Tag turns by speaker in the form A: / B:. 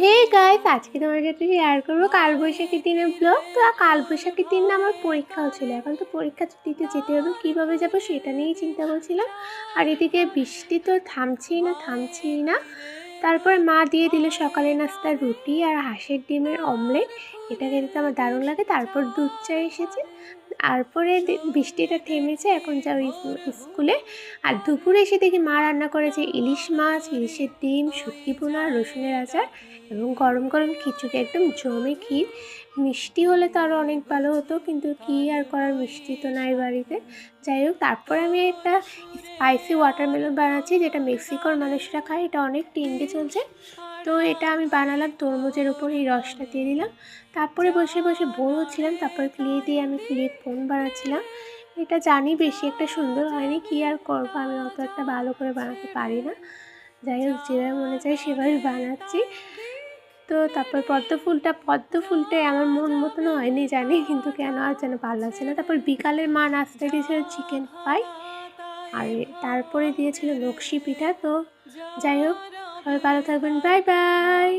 A: Hey guys, আজকে তোমার সাথে শেয়ার করবো কালবৈশাখীর দিনের ব্লগ। তো কালবৈশাখীর দিন না আমার পরীক্ষাও ছিল। এখন তো পরীক্ষা দিতে যেতে হবে, কীভাবে যাবো সেটা নিয়েই চিন্তা করছিলাম। আর এদিকে বৃষ্টি তো থামছেই না। তারপরে মা দিয়ে দিল সকালে নাস্তার রুটি আর হাঁসের ডিমের অমলেট। এটা খেতে তো আমার দারুণ লাগে। তারপর দুধ চা এসেছে। তারপরে বৃষ্টিটা থেমেছে, এখন যাও স্কুলে। আর দুপুরে এসে দেখি মা রান্না করেছে ইলিশ মাছ, ইলিশের ডিম, শুটকি ভুনা, রসুনের আচার এবং গরম গরম খিচুড়ি। একদম জমে ক্ষীর। মিষ্টি হলে তো আরও অনেক ভালো হতো, কিন্তু কী আর করার, মিষ্টি তো নাই বাড়িতে। যাই হোক, তারপরে আমি একটা স্পাইসি ওয়াটারমেলন বানাচ্ছি, যেটা মেক্সিকোর মানুষরা খায়। এটা অনেক ট্রেন্ডে চলছে। তো এটা আমি বানালাম, তরমুজের উপর এই রসটা দিয়ে দিলাম। তারপরে বসে বসে বোর হচ্ছিলাম, তারপরে ক্লে ফোন বানাচ্ছিলাম। এটা জানি বেশি একটা সুন্দর হয়নি, কী আর করবো, আমি অত একটা ভালো করে বানাতে পারি না। যাই হোক, যেভাবে মনে চায় সেভাবে বানাচ্ছি। তো তারপর পদ্ম ফুলটাই আমার মন মতন হয়নি জানি, কিন্তু কেন আর যেন ভালো লাগছে না। তারপর বিকালের মা নাস্তা দিয়েছিল চিকেন ফ্রাই, আর তারপরে দিয়েছিল নকশি পিঠা। তো যাই হোক, সবাই ভালো থাকবেন, বাই বাই।